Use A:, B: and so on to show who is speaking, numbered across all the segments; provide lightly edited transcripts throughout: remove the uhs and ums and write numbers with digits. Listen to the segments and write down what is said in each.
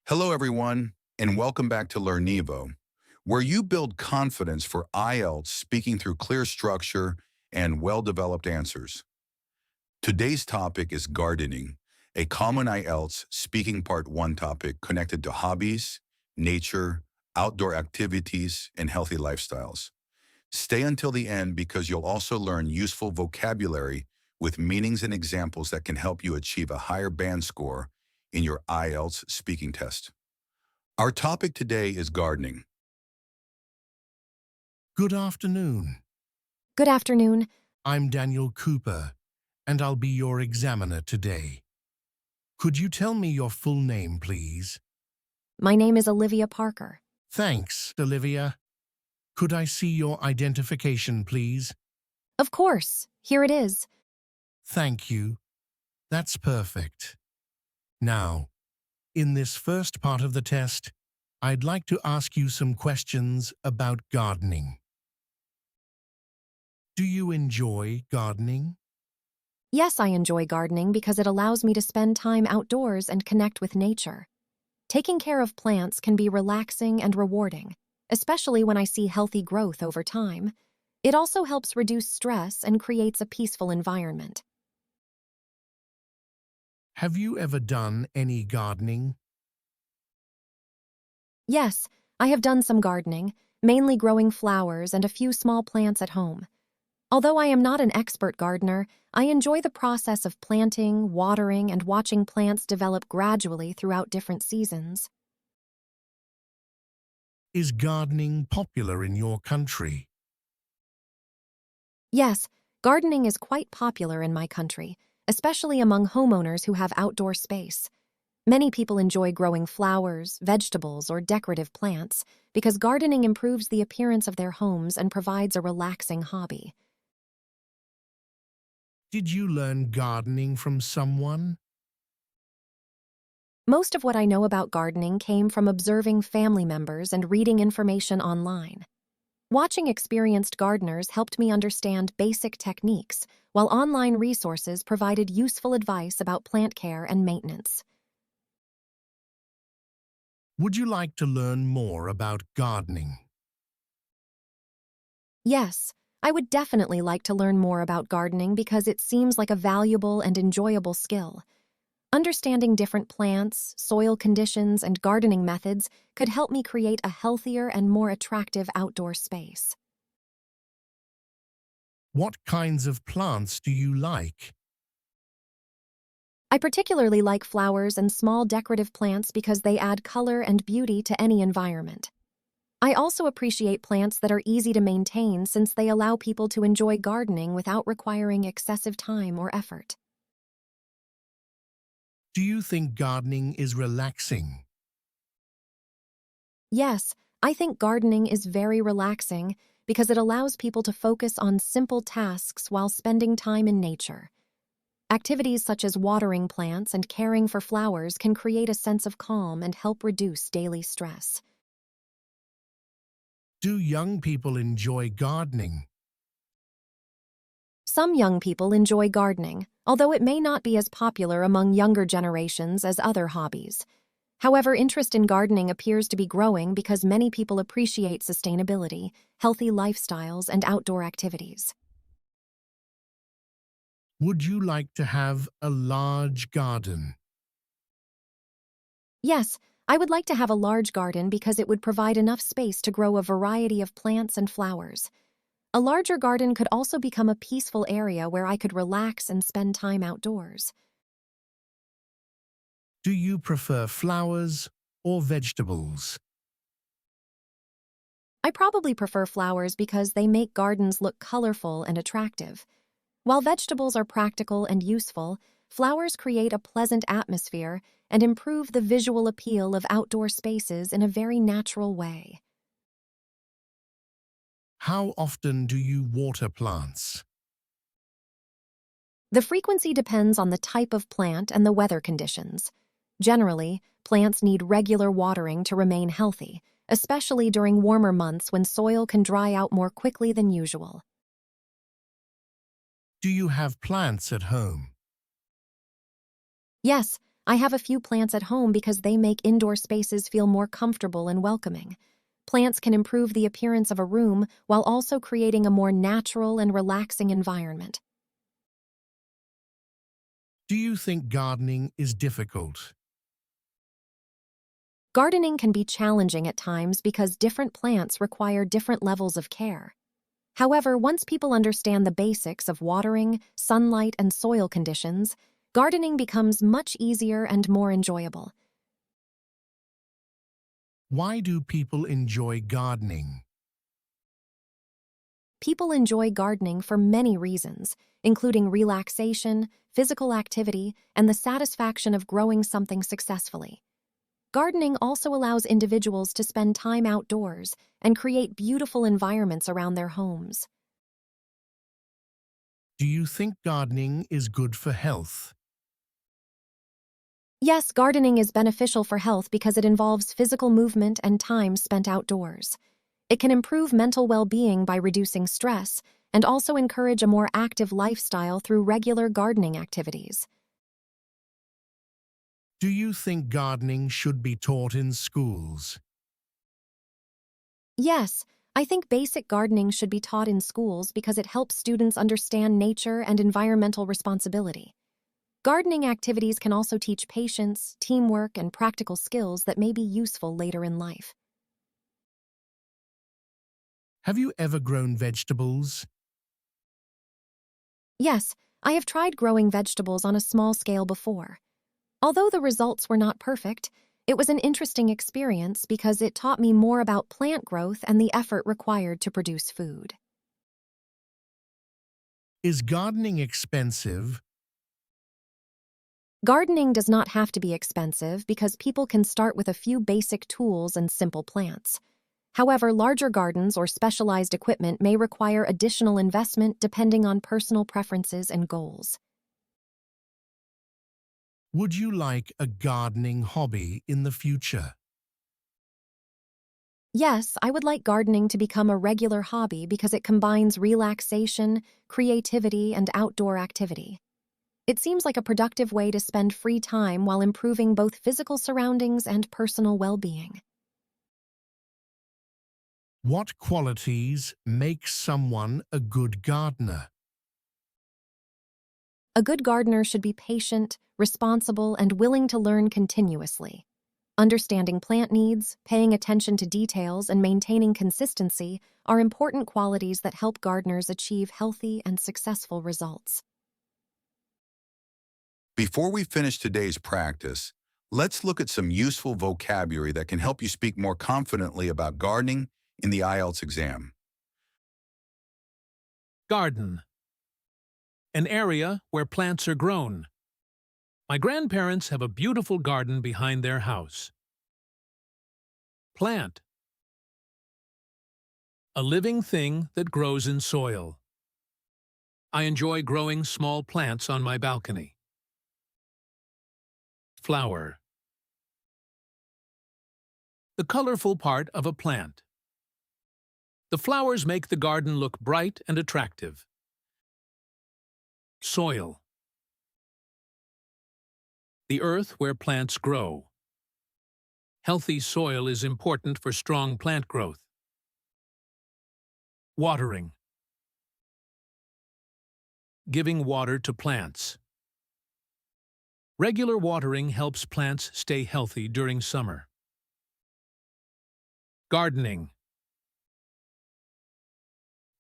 A: Hello, everyone, and welcome back to Learnivo, where you build confidence for IELTS speaking through clear structure and well-developed answers. Today's topic is gardening, a common IELTS speaking part 1 topic connected to hobbies, nature, outdoor activities, and healthy lifestyles. Stay until the end because you'll also learn useful vocabulary with meanings and examples that can help you achieve a higher band score in your IELTS speaking test. Our topic today is gardening.
B: Good afternoon.
C: Good afternoon.
B: I'm Daniel Cooper, and I'll be your examiner today. Could you tell me your full name, please?
C: My name is Olivia Parker.
B: Thanks, Olivia. Could I see your identification, please?
C: Of course. Here it is.
B: Thank you. That's perfect. Now, in this first part of the test, I'd like to ask you some questions about gardening. Do you enjoy gardening?
C: Yes, I enjoy gardening because it allows me to spend time outdoors and connect with nature. Taking care of plants can be relaxing and rewarding, especially when I see healthy growth over time. It also helps reduce stress and creates a peaceful environment.
B: Have you ever done any gardening?
C: Yes, I have done some gardening, mainly growing flowers and a few small plants at home. Although I am not an expert gardener, I enjoy the process of planting, watering, and watching plants develop gradually throughout different seasons.
B: Is gardening popular in your country?
C: Yes, gardening is quite popular in my country, especially among homeowners who have outdoor space. Many people enjoy growing flowers, vegetables, or decorative plants because gardening improves the appearance of their homes and provides a relaxing hobby.
B: Did you learn gardening from someone?
C: Most of what I know about gardening came from observing family members and reading information online. Watching experienced gardeners helped me understand basic techniques, while online resources provided useful advice about plant care and maintenance.
B: Would you like to learn more about gardening?
C: Yes, I would definitely like to learn more about gardening because it seems like a valuable and enjoyable skill. Understanding different plants, soil conditions, and gardening methods could help me create a healthier and more attractive outdoor space.
B: What kinds of plants do you like?
C: I particularly like flowers and small decorative plants because they add color and beauty to any environment. I also appreciate plants that are easy to maintain since they allow people to enjoy gardening without requiring excessive time or effort.
B: Do you think gardening is relaxing?
C: Yes, I think gardening is very relaxing because it allows people to focus on simple tasks while spending time in nature. Activities such as watering plants and caring for flowers can create a sense of calm and help reduce daily stress.
B: Do young people enjoy gardening?
C: Some young people enjoy gardening, although it may not be as popular among younger generations as other hobbies. However, interest in gardening appears to be growing because many people appreciate sustainability, healthy lifestyles, and outdoor activities.
B: Would you like to have a large garden?
C: Yes, I would like to have a large garden because it would provide enough space to grow a variety of plants and flowers. A larger garden could also become a peaceful area where I could relax and spend time outdoors.
B: Do you prefer flowers or vegetables?
C: I probably prefer flowers because they make gardens look colorful and attractive. While vegetables are practical and useful, flowers create a pleasant atmosphere and improve the visual appeal of outdoor spaces in a very natural way.
B: How often do you water plants?
C: The frequency depends on the type of plant and the weather conditions. Generally, plants need regular watering to remain healthy, especially during warmer months when soil can dry out more quickly than usual.
B: Do you have plants at home?
C: Yes, I have a few plants at home because they make indoor spaces feel more comfortable and welcoming. Plants can improve the appearance of a room while also creating a more natural and relaxing environment.
B: Do you think gardening is difficult?
C: Gardening can be challenging at times because different plants require different levels of care. However, once people understand the basics of watering, sunlight, and soil conditions, gardening becomes much easier and more enjoyable.
B: Why do people enjoy gardening?
C: People enjoy gardening for many reasons, including relaxation, physical activity, and the satisfaction of growing something successfully. Gardening also allows individuals to spend time outdoors and create beautiful environments around their homes.
B: Do you think gardening is good for health?
C: Yes, gardening is beneficial for health because it involves physical movement and time spent outdoors. It can improve mental well-being by reducing stress and also encourage a more active lifestyle through regular gardening activities.
B: Do you think gardening should be taught in schools?
C: Yes, I think basic gardening should be taught in schools because it helps students understand nature and environmental responsibility. Gardening activities can also teach patience, teamwork, and practical skills that may be useful later in life.
B: Have you ever grown vegetables?
C: Yes, I have tried growing vegetables on a small scale before. Although the results were not perfect, it was an interesting experience because it taught me more about plant growth and the effort required to produce food.
B: Is gardening expensive?
C: Gardening does not have to be expensive because people can start with a few basic tools and simple plants. However, larger gardens or specialized equipment may require additional investment depending on personal preferences and goals.
B: Would you like a gardening hobby in the future?
C: Yes, I would like gardening to become a regular hobby because it combines relaxation, creativity, and outdoor activity. It seems like a productive way to spend free time while improving both physical surroundings and personal well-being.
B: What qualities make someone a good gardener?
C: A good gardener should be patient, responsible, and willing to learn continuously. Understanding plant needs, paying attention to details, and maintaining consistency are important qualities that help gardeners achieve healthy and successful results.
A: Before we finish today's practice, let's look at some useful vocabulary that can help you speak more confidently about gardening in the IELTS exam.
D: Garden. An area where plants are grown. My grandparents have a beautiful garden behind their house. Plant. A living thing that grows in soil. I enjoy growing small plants on my balcony. Flower. The colorful part of a plant. The flowers make the garden look bright and attractive. Soil. The earth where plants grow. Healthy soil is important for strong plant growth. Watering. Giving water to plants. Regular watering helps plants stay healthy during summer. Gardening.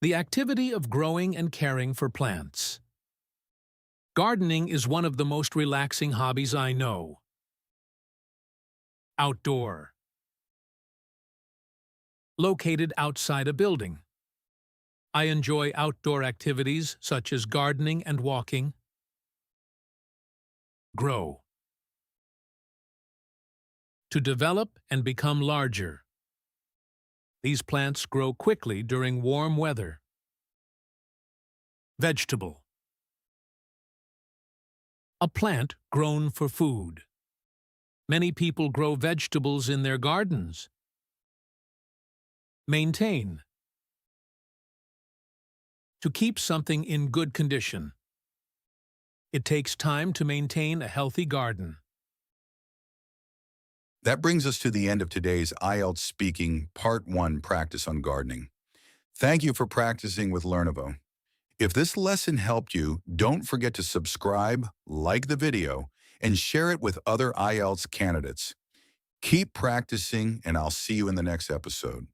D: The activity of growing and caring for plants. Gardening is one of the most relaxing hobbies I know. Outdoor. Located outside a building. I enjoy outdoor activities such as gardening and walking. Grow. To develop and become larger. These plants grow quickly during warm weather. Vegetable. A plant grown for food. Many people grow vegetables in their gardens. Maintain. To keep something in good condition. It takes time to maintain a healthy garden.
A: That brings us to the end of today's IELTS Speaking Part 1 Practice on Gardening. Thank you for practicing with Learnivo. If this lesson helped you, don't forget to subscribe, like the video, and share it with other IELTS candidates. Keep practicing, and I'll see you in the next episode.